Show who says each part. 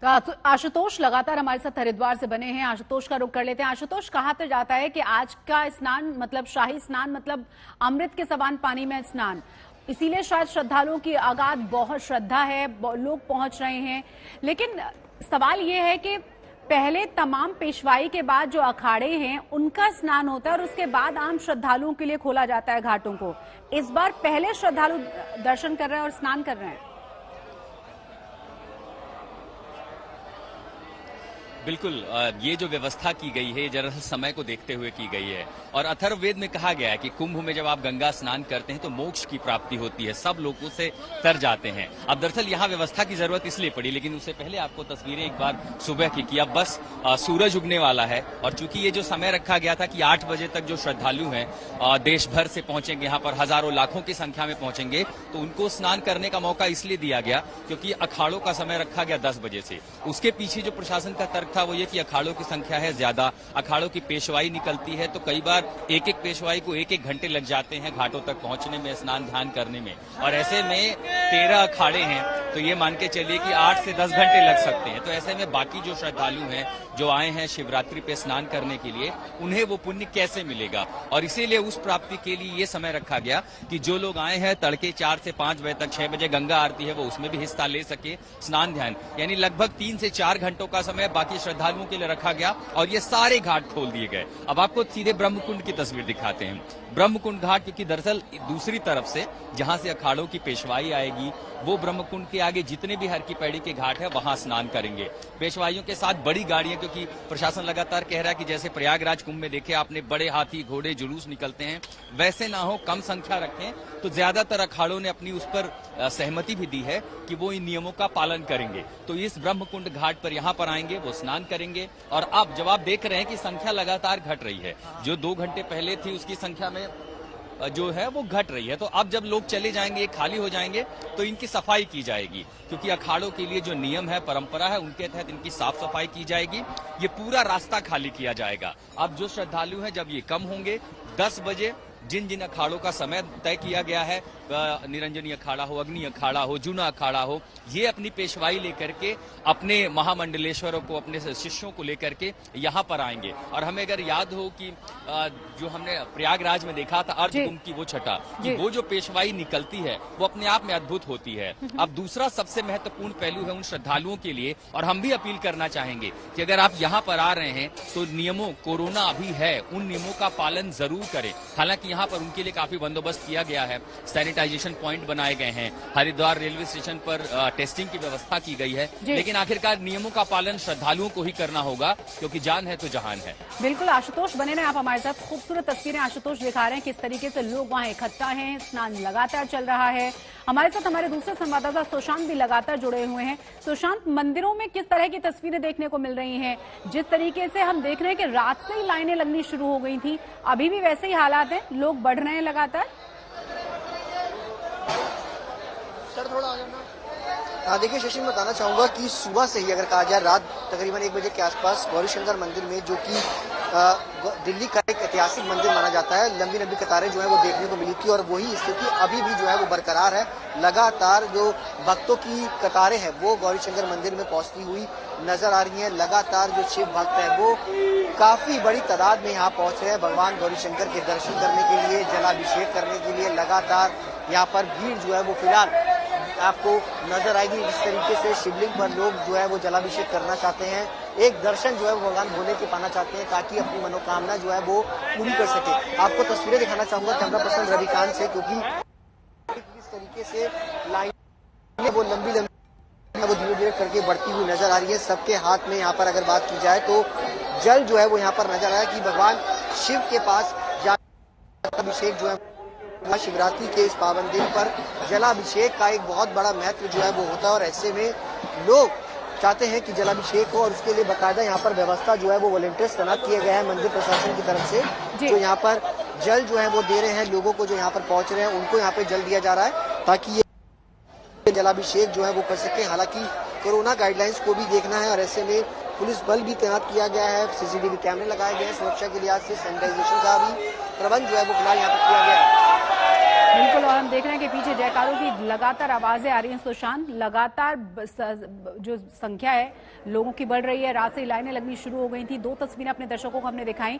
Speaker 1: तो आशुतोष लगातार हमारे साथ हरिद्वार से बने हैं। आशुतोष का रुख कर लेते हैं। आशुतोष, कहा तो जाता है कि आज का स्नान मतलब शाही स्नान मतलब अमृत के समान पानी में स्नान, इसीलिए शायद श्रद्धालुओं की अगाध बहुत श्रद्धा है, लोग पहुंच रहे हैं। लेकिन सवाल ये है कि पहले तमाम पेशवाई के बाद जो अखाड़े हैं उनका स्नान होता है और उसके बाद आम श्रद्धालुओं के लिए खोला जाता है घाटों को। इस बार पहले श्रद्धालु दर्शन कर रहे हैं और स्नान कर रहे हैं।
Speaker 2: बिल्कुल, ये जो व्यवस्था की गई है दरअसल समय को देखते हुए की गई है और अथर्ववेद में कहा गया है कि कुंभ में जब आप गंगा स्नान करते हैं तो मोक्ष की प्राप्ति होती है, सब लोग उसे तर जाते हैं। अब दरअसल यहाँ व्यवस्था की जरूरत इसलिए पड़ी, लेकिन उससे पहले आपको तस्वीरें एक बार सुबह की कि अब बस सूरज उगने वाला है और चूंकि ये जो समय रखा गया था कि 8 बजे तक जो श्रद्धालु हैं देश भर से पहुंचेंगे, यहाँ पर हजारों लाखों की संख्या में पहुंचेंगे, तो उनको स्नान करने का मौका इसलिए दिया गया क्योंकि अखाड़ों का समय रखा गया 10 बजे से। उसके पीछे जो प्रशासन का तर्क था वो ये कि अखाड़ों की संख्या है ज्यादा, अखाड़ों की पेशवाई निकलती है तो कई बार एक एक पेशवाई को 1-1 घंटे लग जाते हैं घाटों तक पहुंचने में, स्नान ध्यान करने में, और ऐसे में 13 अखाड़े हैं तो ये मान के चलिए कि 8 से 10 घंटे लग सकते हैं। तो ऐसे में बाकी जो श्रद्धालु हैं जो आए हैं शिवरात्रि पे स्नान करने के लिए, उन्हें वो पुण्य कैसे मिलेगा, और इसीलिए उस प्राप्ति के लिए ये समय रखा गया कि जो लोग आए हैं तड़के 4 से 5 बजे तक, 6 बजे गंगा आरती है वो उसमें भी हिस्सा ले सके, स्नान ध्यान, यानी लगभग 3 से 4 घंटों का समय बाकी श्रद्धालुओं के लिए रखा गया और ये सारे घाट खोल दिए गए। अब आपको सीधे ब्रह्मकुंड की तस्वीर दिखाते हैं। ब्रह्मकुंड घाट, क्योंकि दरअसल दूसरी तरफ से जहां से अखाड़ों की पेशवाई आएगी वो ब्रह्मकुंड के आगे जितने भी हर की पैड़ी के घाट है वहां स्नान करेंगे पेशवाइयों के साथ बड़ी गाड़ियां, क्योंकि प्रशासन लगातार कह रहा है कि जैसे प्रयागराज कुंभ में देखे आपने बड़े हाथी घोड़े जुलूस निकलते हैं, वैसे ना हो, कम संख्या रखें। तो ज्यादातर अखाड़ों ने अपनी उस पर सहमति भी दी है कि वो इन नियमों का पालन करेंगे। तो इस ब्रह्मकुंड घाट पर यहाँ पर आएंगे, वो स्नान करेंगे। और अब जब आप देख रहे हैं कि संख्या लगातार घट रही है, जो 2 घंटे पहले थी उसकी संख्या में जो है वो घट रही है, तो अब जब लोग चले जाएंगे, खाली हो जाएंगे, तो इनकी सफाई की जाएगी, क्योंकि अखाड़ों के लिए जो नियम है, परंपरा है, उनके तहत इनकी साफ सफाई की जाएगी। ये पूरा रास्ता खाली किया जाएगा। अब जो श्रद्धालु हैं जब ये कम होंगे 10 बजे, जिन जिन अखाड़ों का समय तय किया गया है, निरंजनी अखाड़ा हो, अग्नि अखाड़ा हो, जूना अखाड़ा हो, ये अपनी पेशवाई लेकर के अपने महामंडलेश्वरों को, अपने शिष्यों को लेकर के यहाँ पर आएंगे। और हमें अगर याद हो कि जो हमने प्रयागराज में देखा था अर्ध कुंभ की वो छटा, कि वो जो पेशवाई निकलती है वो अपने आप में अद्भुत होती है। अब दूसरा सबसे महत्वपूर्ण पहलू है उन श्रद्धालुओं के लिए, और हम भी अपील करना चाहेंगे कि अगर आप यहाँ पर आ रहे हैं तो नियमों, कोरोना अभी है, उन नियमों का पालन जरूर करें। हालांकि यहाँ पर उनके लिए काफी बंदोबस्त किया गया है, सैनिटाइजेशन पॉइंट बनाए गए हैं, हरिद्वार रेलवे स्टेशन पर टेस्टिंग की व्यवस्था की गई है, लेकिन आखिरकार नियमों का पालन श्रद्धालुओं को ही करना होगा, क्योंकि जान है तो जहान है।
Speaker 1: बिल्कुल आशुतोष बने रहे आप हमारे साथ। खूबसूरत तस्वीरें आशुतोष दिखा रहे हैं किस तरीके से लोग वहां इकट्ठा हैं, स्नान लगातार चल रहा है। हमारे साथ हमारे दूसरे संवाददाता सुशांत भी लगातार जुड़े हुए हैं। सुशांत, मंदिरों में किस तरह की तस्वीरें देखने को मिल रही हैं? जिस तरीके से हम देख रहे हैं कि रात से ही लाइनें लगनी शुरू हो गई थी, अभी भी वैसे ही हालात हैं, लोग बढ़ रहे हैं लगातार।
Speaker 3: सर थोड़ा आ जाना। देखिए शशि, मैं बताना चाहूंगा कि सुबह से ही अगर कहा जाए, रात तकरीबन 1 बजे के आसपास गौरीशंकर मंदिर में, जो कि दिल्ली का एक ऐतिहासिक मंदिर माना जाता है, लंबी लंबी कतारें जो है वो देखने को मिली थी और वही स्थिति अभी भी जो है वो बरकरार है। लगातार जो भक्तों की कतारें हैं वो गौरीशंकर मंदिर में पहुंचती हुई नजर आ रही हैं। लगातार जो शिव भक्त है वो काफी बड़ी तादाद में यहाँ पहुंच रहे हैं भगवान गौरीशंकर के दर्शन करने के लिए, जलाभिषेक करने के लिए। लगातार यहाँ पर भीड़ जो है वो फिलहाल आपको नजर आएगी। इस तरीके से शिवलिंग पर लोग जो है वो जलाभिषेक करना चाहते हैं, एक दर्शन जो है वो भगवान भोले के पाना चाहते हैं, ताकि अपनी मनोकामना जो है वो पूरी कर सके। आपको तस्वीरें दिखाना चाहूंगा कैमरा पर्सन रविकांत से, क्योंकि इस तरीके से लाइन वो लंबी लंबी वो धीरे धीरे करके बढ़ती हुई नजर आ रही है। सबके हाथ में यहाँ पर अगर बात की जाए तो जल जो है वो यहाँ पर नजर आया कि भगवान शिव के पास अभिषेक जो है शिवरात्रि के इस पावन दिन पर जलाभिषेक का एक बहुत बड़ा महत्व जो है वो होता है, और ऐसे में लोग चाहते हैं कि जलाभिषेक हो, और उसके लिए बाकायदा यहाँ पर व्यवस्था जो है वो वॉलंटियर्स तैनात किए गए हैं मंदिर प्रशासन की तरफ से, जो यहाँ पर जल जो है वो दे रहे हैं लोगों को, जो यहाँ पर पहुंच रहे हैं उनको यहाँ पे जल दिया जा रहा है ताकि ये जलाभिषेक जो है वो कर सके। हालांकि कोरोना गाइडलाइंस को भी देखना है और ऐसे में पुलिस बल भी तैनात किया गया है, सीसीटीवी कैमरे लगाए गए हैं, सुरक्षा के लिहाज से सैनिटाइजेशन का भी प्रबंध जो है वो फिलहाल यहाँ पर किया गया है।
Speaker 1: बिल्कुल, और हम देख रहे हैं कि पीछे जयकारों की लगातार आवाजें आ रही हैं सुशांत। लगातार जो संख्या है लोगों की बढ़ रही है। रात से लाइनें लगनी शुरू हो गई थी। 2 तस्वीरें अपने दर्शकों को हमने दिखाई।